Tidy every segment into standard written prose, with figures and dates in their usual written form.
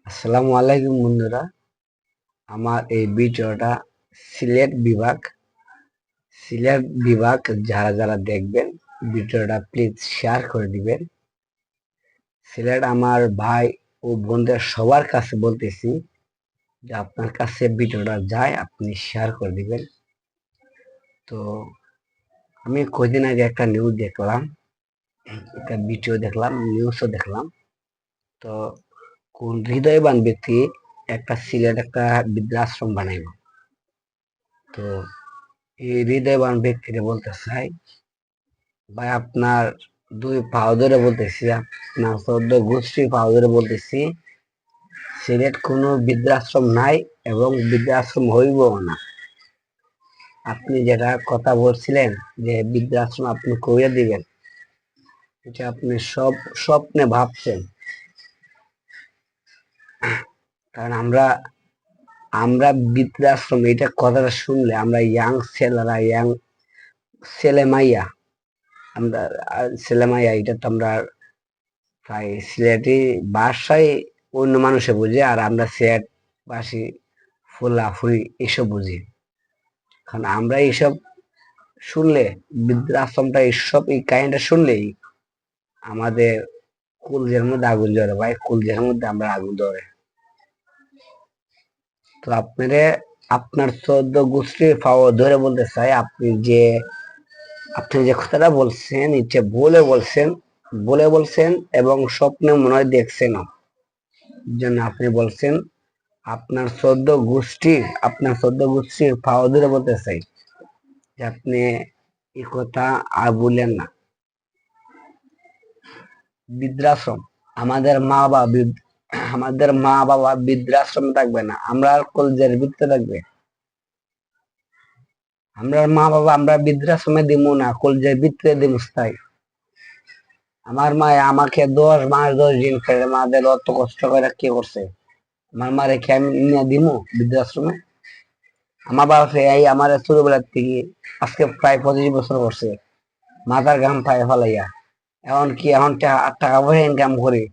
আসসালামু আলাইকুম বন্ধুরা। আমার এই ভিডিওটা সিলেট বিভাগ সিলেট বিভাগ যারা যারা দেখবেন ভিডিওটা প্লিজ শেয়ার করে দিবেন। সিলেট আমার ভাই ও বোনদের সবার কাছে বলতেছি যে আপনার কাছে ভিডিওটা যায় আপনি শেয়ার করে দিবেন। তো আমি কদিন আগে একটা নিউজ দেখলাম, একটা ভিডিও দেখলাম, নিউজও দেখলাম। তো কোন হৃদয়বান ব্যক্তি একটা সিলেট একটা বৃদ্ধাশ্রম বানাইব। তো এই হৃদয়বান ব্যক্তিকে বলতে চাই, ভাই আপনার দুই পাও ধরে বলতেছি, আপনার 14 গোষ্ঠী পাও ধরে বলতেছি, সিলেট কোনো বৃদ্ধাশ্রম নাই এবং বৃদ্ধাশ্রম হইব না। আপনি যেটা কথা বলছিলেন যে বৃদ্ধাশ্রম আপনি করে দিবেন, এটা আপনি সব স্বপ্নে ভাবছেন। কারণ আমরা আমরা বৃদ্ধাশ্রম এটা কথাটা শুনলে আমরা ইয়াং ছেলেরা, ইয়াং ছেলে মাইয়া, আমরা ছেলে মাইয়া এটা তো আমরা প্রায় সিলেটি ভাষায় অন্য মানুষে বুঝে, আর আমরা সিলেট বাসী ফুলাফুরি এসব বুঝি। কারণ আমরা এইসব শুনলে, বৃদ্ধাশ্রমটা এইসব এই কাহিনীটা শুনলেই আমাদের কলজের মধ্যে আগুন জ্বরে, ভাই কলজের মধ্যে আমরা আগুন ধরে। তো আপনার 14 গোষ্ঠীর পাওয়া ধরে বলতে চাই, আপনি যে কথাটা বলছেন এটা বলে বলছেন এবং স্বপ্নে মনে হয় দেখছেন জন্য আপনি বলছেন। আপনার 14 গোষ্ঠীর পাও ধরে বলতে চাই যে আপনি এই কথা আর বললেন না। বৃদ্ধাশ্রম, আমাদের মা বাবা আমাদের মা বাবা বৃদ্ধাশ্রম থাকবে না, আমরা কলেজের ভিতরে থাকবে। আমরা মা বাবা আমরা বৃদ্ধাশ্রমে দিব না, কলেজের ভিতরে দিব তাই। আমার মা আমাকে 10 মাস 10 দিন ফেলে মাদের অত কষ্ট করে কি করছে, আমার মা রেখে আমি নিয়ে দিব বৃদ্ধাশ্রমে? আমার বাবা এই আমার ছোটবেলার থেকে আজকে প্রায় 25 বছর করছে মাথার ঘাম পায়ে ফেলাইয়া। এখন টাকা পয়সা ইনকাম করি,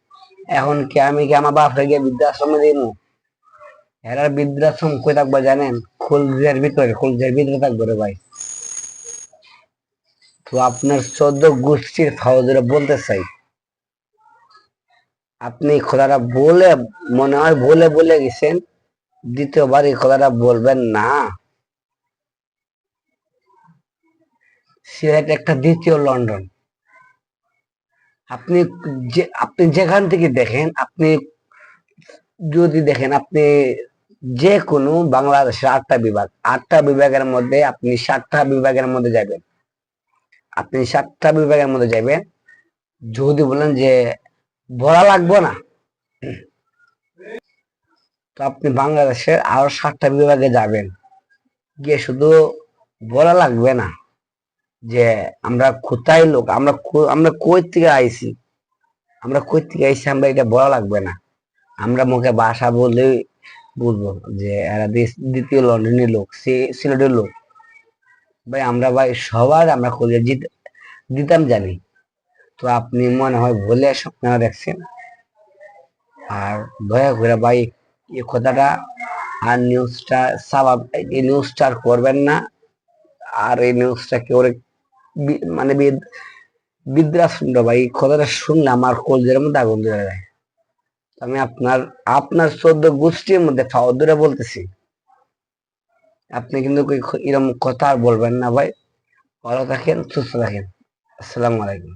এখন কি আমি কি আমার বাপ গিয়ে বৃদ্ধাশ্রমে দিব? এরা বৃদ্ধাশ্রম কই থাকবো জানেন? কলজের ভিতরে থাকবো রে ভাই। তো আপনার 14 গোষ্ঠীর ফাউদরে বলতে চাই, আপনি এই কথাটা বলে মনে হয় বলে গেছেন, দ্বিতীয়বার এই কথাটা বলবেন না। সিলেট একটা দ্বিতীয় লন্ডন। আপনি যেখান থেকে দেখেন, আপনি যে কোনো বাংলাদেশের 8টা বিভাগের মধ্যে আপনি 7টা বিভাগের মধ্যে যাবেন। যদি বলেন যে ভরা লাগবো না, তো আপনি বাংলাদেশের আরো 7টা বিভাগে যাবেন, গিয়ে শুধু বলা লাগবে না যে আমরা কোথায় লোক, আমরা কই থেকে আইছি, আমরা এটা বলা লাগবে না। আমরা মুখে ভাষা বলে বুঝবো যে এরা দ্বিতীয় লন্ডনের লোক, সিলেটের লোক। ভাই সবার আমরা খুঁজে দিতাম জানি। তো আপনি মনে হয় ভুলে স্বপ্ন দেখছেন। আর দয়া করে ভাই এই কথাটা আর এই নিউজটা আর করবেন না। আর এই নিউজটা কেউ মানে বৃদ্ধাশ্রমটা, ভাই এই কথাটা শুনলে আমার কলজের মধ্যে আগুন ধরে যায়। আমি আপনার 14 গোষ্ঠীর মধ্যে ফাও ধরে বলতেছি, আপনি কিন্তু এরকম কথা আর বলবেন না ভাই। ভালো থাকেন, সুস্থ থাকেন। আসসালামু আলাইকুম।